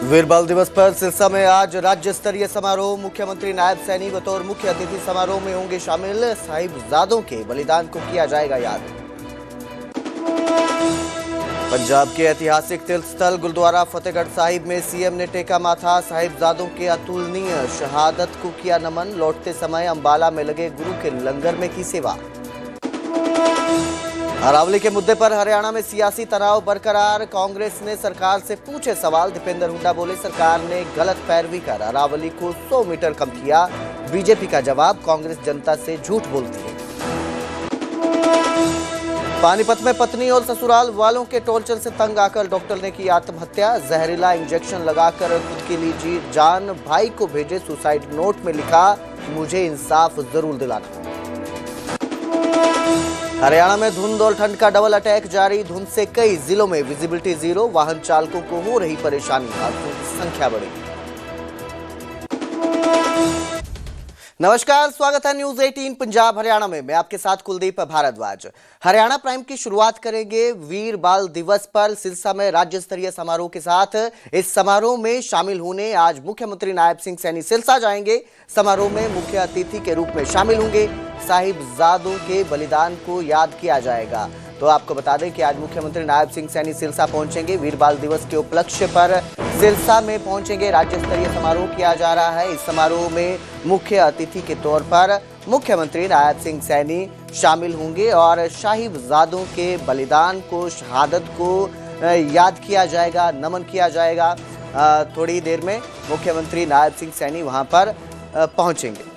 वीर बाल दिवस पर सिरसा में आज राज्य स्तरीय समारोह। मुख्यमंत्री नायब सैनी बतौर मुख्य अतिथि समारोह में होंगे शामिल। साहिबजादों के बलिदान को किया जाएगा याद। पंजाब के ऐतिहासिक तीर्थ स्थल गुरुद्वारा फतेहगढ़ साहिब में सीएम ने टेका माथा। साहिबजादों के अतुलनीय शहादत को किया नमन। लौटते समय अंबाला में लगे गुरु के लंगर में की सेवा। अरावली के मुद्दे पर हरियाणा में सियासी तनाव बरकरार। कांग्रेस ने सरकार से पूछे सवाल। दीपेंद्र हुड्डा बोले सरकार ने गलत पैरवी कर अरावली को 100 मीटर कम किया। बीजेपी का जवाब, कांग्रेस जनता से झूठ बोलती है। पानीपत में पत्नी और ससुराल वालों के टॉर्चर से तंग आकर डॉक्टर ने की आत्महत्या। जहरीला इंजेक्शन लगाकर खुद की ली जान। भाई को भेजे सुसाइड नोट में लिखा, मुझे इंसाफ जरूर दिलाना। हरियाणा में धुंध और ठंड का डबल अटैक जारी। धुंध से कई जिलों में विजिबिलिटी जीरो। वाहन चालकों को हो रही परेशानी। हादसों की संख्या बढ़ी। नमस्कार, स्वागत है न्यूज 18 पंजाब हरियाणा में। मैं आपके साथ कुलदीप भारद्वाज। हरियाणा प्राइम की शुरुआत करेंगे वीर बाल दिवस पर सिरसा में राज्य स्तरीय समारोह के साथ। इस समारोह में शामिल होने आज मुख्यमंत्री नायब सिंह सैनी सिरसा जाएंगे। समारोह में मुख्य अतिथि के रूप में शामिल होंगे। साहिबजादों के बलिदान को याद किया जाएगा। तो आपको बता दें कि आज मुख्यमंत्री नायब सिंह सैनी सिरसा पहुंचेंगे। वीर बाल दिवस के उपलक्ष्य पर सिरसा में पहुंचेंगे। राज्य स्तरीय समारोह किया जा रहा है। इस समारोह में मुख्य अतिथि के तौर पर मुख्यमंत्री नायब सिंह सैनी शामिल होंगे और साहिबजादों के बलिदान को, शहादत को याद किया जाएगा, नमन किया जाएगा। थोड़ी देर में मुख्यमंत्री नायब सिंह सैनी वहां पर पहुंचेंगे।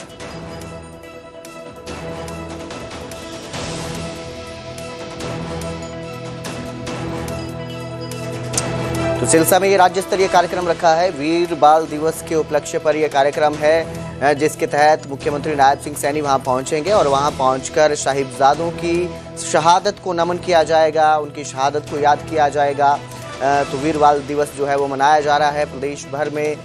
तो सिरसा में ये राज्य स्तरीय कार्यक्रम रखा है। वीर बाल दिवस के उपलक्ष्य पर यह कार्यक्रम है, जिसके तहत मुख्यमंत्री नायब सिंह सैनी वहां पहुंचेंगे और वहां पहुंचकर साहिबजादों की शहादत को नमन किया जाएगा, उनकी शहादत को याद किया जाएगा। तो वीर बाल दिवस जो है वो मनाया जा रहा है। प्रदेश भर में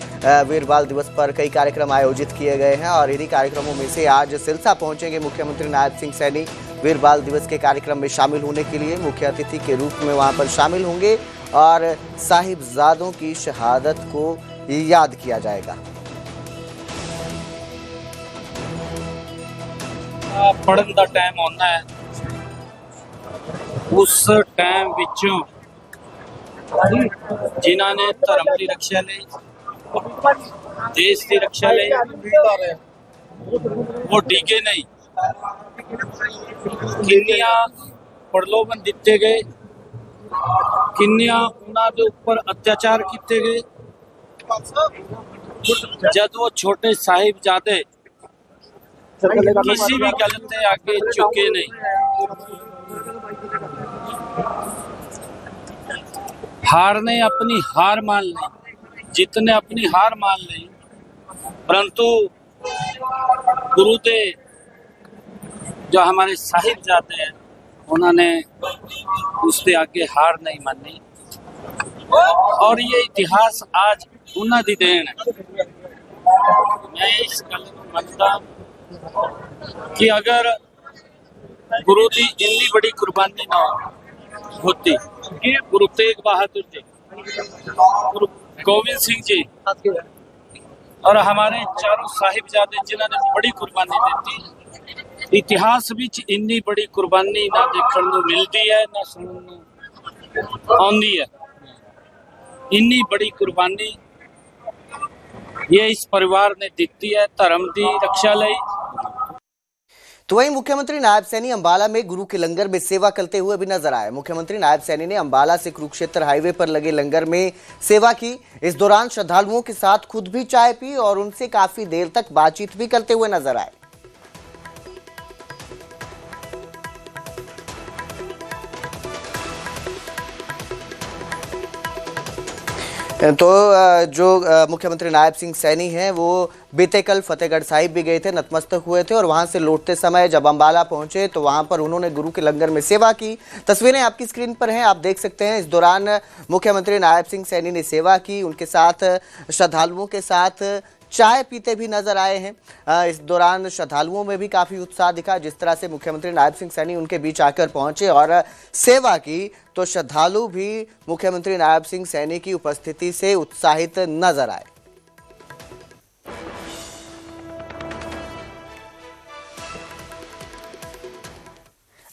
वीर बाल दिवस पर कई कार्यक्रम आयोजित किए गए हैं और इन्हीं कार्यक्रमों में से आज सिरसा पहुंचेंगे मुख्यमंत्री नायब सिंह सैनी। वीर बाल दिवस के कार्यक्रम में शामिल होने के लिए मुख्य अतिथि के रूप में वहां पर शामिल होंगे और साहिबजादों की शहादत को याद किया जाएगा। पढ़न का टाइम आना है, उस टाइम विचों जिन्हों ने धर्म की रक्षा ली, देश की रक्षा ली, वो डिगे नहीं। किन्निया प्रलोभन दिते गए, किन्निया उन्होंने उपर अत्याचार किए गए। जब वो छोटे साहिबजादे किसी भी गल से आगे झुके नहीं। हार ने अपनी हार मान ली, जीत ने अपनी हार मान ली, परंतु गुरुदेव जो हमारे साहिबजादे हैं उन्होंने उसके आगे हार नहीं मानी और ये इतिहास आज उन्होंने दी देन है। मैं इस गल को मानता कि अगर गुरु की इतनी बड़ी कुर्बानी ना होती, गुरु तेग बहादुर जी, गुरु गोविंद सिंह जी और हमारे चारों साहिबजादे जिन्होंने बड़ी कुर्बानी दी, इतिहास विच इन्नी बड़ी कुर्बानी ना देखने को मिलती है ना सुनने आती है। इन्नी बड़ी कुर्बानी ये इस परिवार ने दी है धर्म की रक्षा लई। तो वहीं मुख्यमंत्री नायब सैनी अंबाला में गुरु के लंगर में सेवा करते हुए भी नजर आए। मुख्यमंत्री नायब सैनी ने अंबाला से कुरुक्षेत्र हाईवे पर लगे लंगर में सेवा की। इस दौरान श्रद्धालुओं के साथ खुद भी चाय पी और उनसे काफी देर तक बातचीत भी करते हुए नजर आए। तो जो मुख्यमंत्री नायब सिंह सैनी हैं वो बीते कल फतेहगढ़ साहिब भी गए थे, नतमस्तक हुए थे और वहां से लौटते समय जब अंबाला पहुंचे तो वहां पर उन्होंने गुरु के लंगर में सेवा की। तस्वीरें आपकी स्क्रीन पर हैं, आप देख सकते हैं। इस दौरान मुख्यमंत्री नायब सिंह सैनी ने सेवा की, उनके साथ श्रद्धालुओं के साथ चाय पीते भी नजर आए हैं। इस दौरान श्रद्धालुओं में भी काफी उत्साह दिखा। जिस तरह से मुख्यमंत्री नायब सिंह सैनी उनके बीच आकर पहुंचे और सेवा की, तो श्रद्धालु भी मुख्यमंत्री नायब सिंह सैनी की उपस्थिति से उत्साहित नजर आए।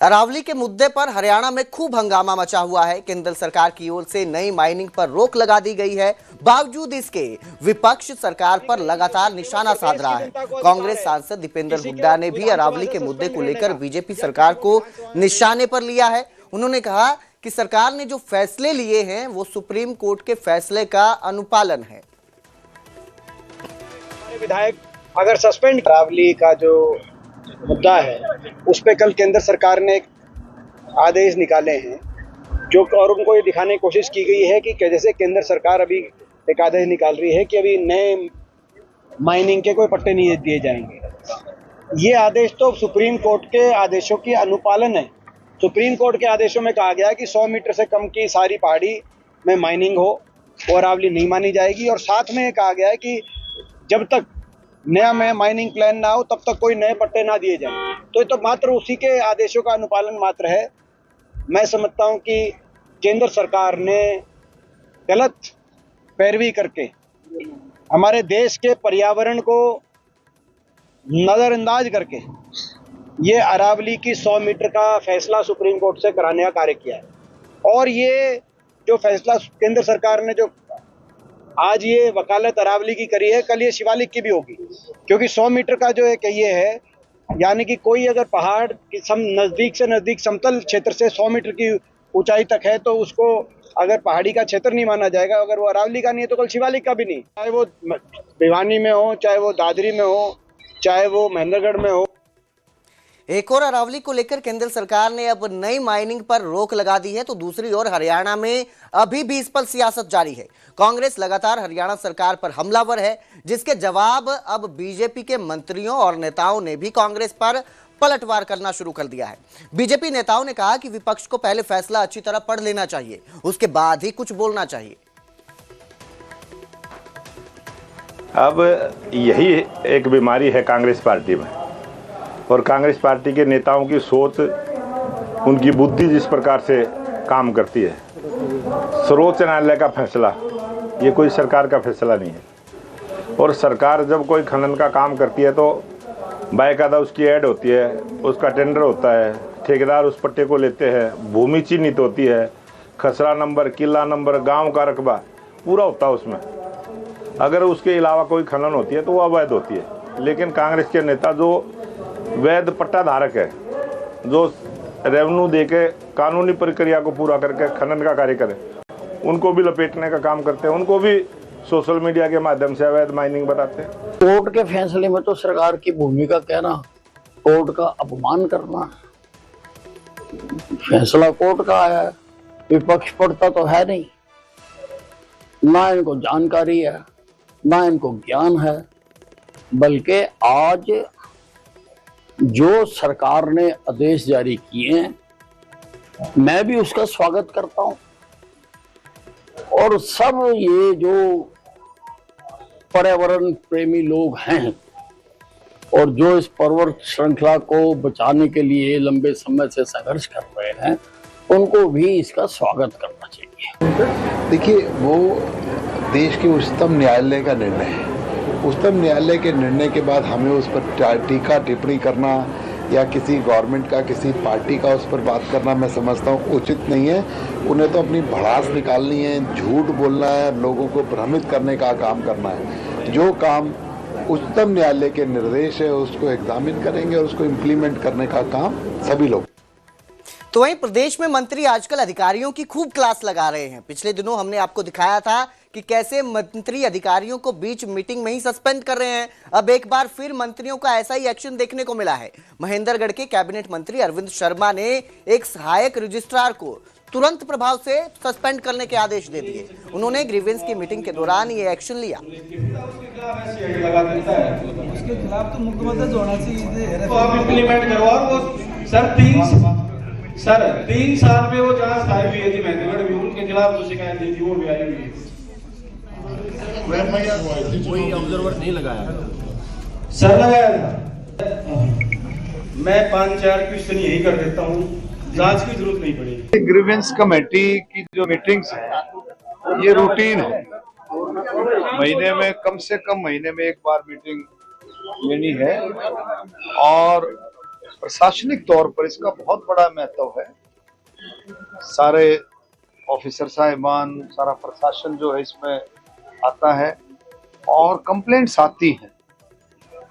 अरावली के मुद्दे पर हरियाणा में खूब हंगामा मचा हुआ है। केंद्र सरकार की ओर से नई माइनिंग पर रोक लगा दी गई है। बावजूद इसके विपक्ष सरकार पर लगातार निशाना साध रहा है। कांग्रेस सांसद दीपेंद्र हुड्डा ने भी अरावली के मुद्दे को लेकर बीजेपी सरकार को निशाने पर लिया है। उन्होंने कहा कि सरकार ने जो फैसले लिए हैं वो सुप्रीम कोर्ट के फैसले का अनुपालन है। विधायक अगर सस्पेंड, अरावली का जो मुद्दा है उस पे कल केंद्र सरकार ने एक आदेश निकाले हैं जो, और उनको ये दिखाने की कोशिश की गई है कि जैसे केंद्र सरकार अभी एक आदेश निकाल रही है कि अभी नए माइनिंग के कोई पट्टे नहीं दिए जाएंगे। ये आदेश तो सुप्रीम कोर्ट के आदेशों की अनुपालन है। सुप्रीम कोर्ट के आदेशों में कहा गया है कि 100 मीटर से कम की सारी पहाड़ी में माइनिंग हो और अरावली नहीं मानी जाएगी, और साथ में कहा गया है कि जब तक नया माइनिंग प्लान ना हो तब तक कोई नए पट्टे ना दिए जाएं। तो ये तो मात्र उसी के आदेशों का अनुपालन मात्र है। मैं समझता हूं कि केंद्र सरकार ने गलत पैरवी करके हमारे देश के पर्यावरण को नजरअंदाज करके ये अरावली की 100 मीटर का फैसला सुप्रीम कोर्ट से कराने का कार्य किया है। और ये जो फैसला केंद्र सरकार ने जो आज ये वकालत अरावली की करी है, कल ये शिवालिक की भी होगी, क्योंकि 100 मीटर का जो एक ये है, यानी कि कोई अगर पहाड़ की नजदीक से नजदीक समतल क्षेत्र से 100 मीटर की ऊंचाई तक है तो उसको अगर पहाड़ी का क्षेत्र नहीं माना जाएगा। अगर वो अरावली का नहीं है तो कल शिवालिक का भी नहीं, चाहे वो भिवानी में हो, चाहे वो दादरी में हो, चाहे वो महेंद्रगढ़ में हो। एक और अरावली को लेकर केंद्र सरकार ने अब नई माइनिंग पर रोक लगा दी है, तो दूसरी ओर हरियाणा में अभी भी इस पर सियासत जारी है। कांग्रेस लगातार हरियाणा सरकार पर हमलावर है, जिसके जवाब अब बीजेपी के मंत्रियों और नेताओं ने भी कांग्रेस पर पलटवार करना शुरू कर दिया है। बीजेपी नेताओं ने कहा कि विपक्ष को पहले फैसला अच्छी तरह पढ़ लेना चाहिए, उसके बाद ही कुछ बोलना चाहिए। अब यही एक बीमारी है कांग्रेस पार्टी में, और कांग्रेस पार्टी के नेताओं की सोच, उनकी बुद्धि जिस प्रकार से काम करती है। सर्वोच्च न्यायालय का फैसला ये कोई सरकार का फैसला नहीं है, और सरकार जब कोई खनन का काम करती है तो बाकायदा उसकी ऐड होती है, उसका टेंडर होता है, ठेकेदार उस पट्टे को लेते हैं, भूमि चिन्हित होती है, खसरा नंबर, किला नंबर, गांव का रकबा पूरा होता है उसमें। अगर उसके अलावा कोई खनन होती है तो वो अवैध होती है। लेकिन कांग्रेस के नेता जो वैध पट्टा धारक है, जो रेवेन्यू देके कानूनी प्रक्रिया को पूरा करके खनन का कार्य करें, उनको भी लपेटने का काम करते हैं, उनको भी सोशल मीडिया के माध्यम से अवैध माइनिंग बताते हैं। कोर्ट के फैसले में तो सरकार की भूमिका कहना, कोर्ट का अपमान करना। फैसला कोर्ट का आया है, विपक्ष पढ़ता तो है नहीं, ना इनको जानकारी है, ना इनको ज्ञान है। बल्कि आज जो सरकार ने आदेश जारी किए हैं, मैं भी उसका स्वागत करता हूं। और सब ये जो पर्यावरण प्रेमी लोग हैं और जो इस पर्वत श्रृंखला को बचाने के लिए लंबे समय से संघर्ष कर रहे हैं, उनको भी इसका स्वागत करना चाहिए। देखिए, वो देश के उच्चतम न्यायालय का निर्णय है। उच्चतम न्यायालय के निर्णय के बाद हमें उस पर टीका टिप्पणी करना या किसी गवर्नमेंट का, किसी पार्टी का उस पर बात करना, मैं समझता हूँ उचित नहीं है। उन्हें तो अपनी भड़ास निकालनी है, झूठ बोलना है, लोगों को भ्रमित करने का काम करना है। जो काम उच्चतम न्यायालय के निर्देश है उसको एग्जामिन करेंगे और उसको इम्प्लीमेंट करने का काम सभी लोग। तो वहीं प्रदेश में मंत्री आजकल अधिकारियों की खूब क्लास लगा रहे हैं। पिछले दिनों हमने आपको दिखाया था कि कैसे मंत्री अधिकारियों को बीच मीटिंग में ही सस्पेंड कर रहे हैं। अब एक बार फिर मंत्रियों का ऐसा ही एक्शन देखने को मिला है। महेंद्रगढ़ के कैबिनेट मंत्री अरविंद शर्मा ने एक सहायक रजिस्ट्रार को तुरंत प्रभाव से सस्पेंड करने के आदेश दे दिए। उन्होंने ग्रीवेंस की मीटिंग के दौरान ये एक्शन लिया। उसके खिलाफ तो मुकदमा दर्ज होना चाहिए। तो आप इम्प्लीमेंट करो। और वो सर 3 साल में वो जहाँ साहिब हुई थी महंदीगढ़ भी, उनके खिलाफ जो शिकायत दी थी वो भी आई हुई है। कोई ऑब्जर्वर नहीं लगाया सर, लगाया था। मैं 5-4 क्वेश्चन यही कर देता हूँ, जांच की जरूरत नहीं पड़ेगी। ग्रीवेंस कमेटी की जो मीटिंग्स है ये रूटीन है। महीने में कम से कम महीने में एक बार मीटिंग लेनी है और प्रशासनिक तौर पर इसका बहुत बड़ा महत्व है। सारे ऑफिसर साहिबान, सारा प्रशासन जो है इसमें आता है और कंप्लेंट्स आती हैं।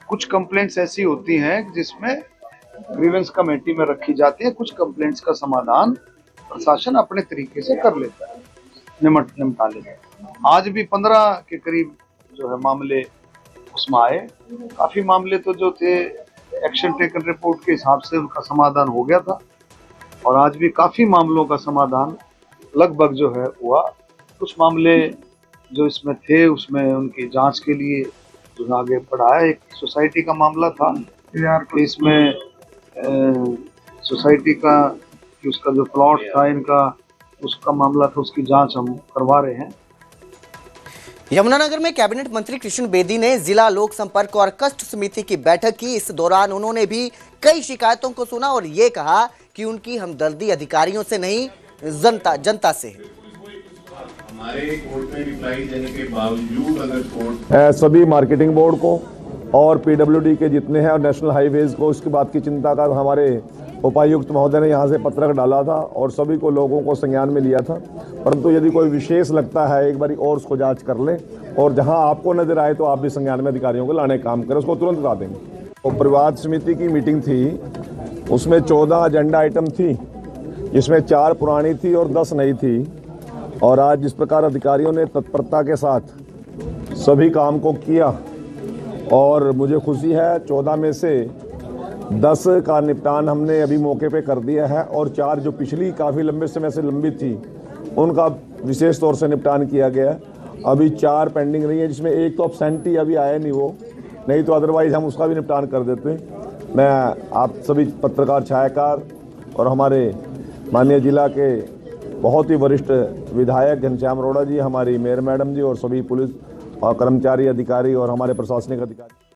कुछ कंप्लेंट्स ऐसी होती हैं जिसमें ग्रीवेंस कमेटी में रखी जाती है, कुछ कंप्लेंट्स का समाधान प्रशासन अपने तरीके से कर लेता है, निपटा लेता है। आज भी 15 के करीब जो है मामले उसमें आए। काफी मामले तो जो थे एक्शन टेकन रिपोर्ट के हिसाब से उनका समाधान हो गया था और आज भी काफी मामलों का समाधान लगभग जो है हुआ। कुछ मामले जो इसमें थे उसमें उनकी जांच के लिए जो आगे बढ़ाया। एक सोसाइटी का मामला था, इसमें सोसाइटी का उसका जो प्लॉट था इनका, उसका मामला था, उसकी जांच हम करवा रहे हैं। यमुनानगर में कैबिनेट मंत्री कृष्ण बेदी ने जिला लोक संपर्क और कष्ट समिति की बैठक की। इस दौरान उन्होंने भी कई शिकायतों को सुना और ये कहा कि उनकी हमदर्दी अधिकारियों से नहीं, जनता से है। हमारे कोर्ट में रिप्लाई देने के बावजूद अगर कोर्ट सभी मार्केटिंग बोर्ड को और पीडब्ल्यूडी के जितने हैं और नेशनल हाईवेज को उसकी बात की चिंता का हमारे उपायुक्त महोदय ने यहाँ से पत्रक डाला था और सभी को लोगों को संज्ञान में लिया था। परंतु यदि कोई विशेष लगता है एक बारी और उसको जांच कर लें और जहाँ आपको नजर आए तो आप भी संज्ञान में अधिकारियों को लाने का काम करें, उसको तुरंत बता देंगे। तो परिवाद समिति की मीटिंग थी, उसमें 14 एजेंडा आइटम थी, जिसमें 4 पुरानी थी और 10 नई थी। और आज जिस प्रकार अधिकारियों ने तत्परता के साथ सभी काम को किया और मुझे खुशी है 14 में से 10 का निपटान हमने अभी मौके पे कर दिया है और 4 जो पिछली काफ़ी लंबे समय से लंबित थी उनका विशेष तौर से निपटान किया गया। अभी 4 पेंडिंग रही है, जिसमें एक तो अब्सेंटी अभी आया नहीं, वो नहीं तो अदरवाइज हम उसका भी निपटान कर देते। मैं आप सभी पत्रकार, छायाकार और हमारे माननीय जिला के बहुत ही वरिष्ठ विधायक घनश्याम अरोड़ा जी, हमारी मेयर मैडम जी और सभी पुलिस और कर्मचारी, अधिकारी और हमारे प्रशासनिक अधिकारी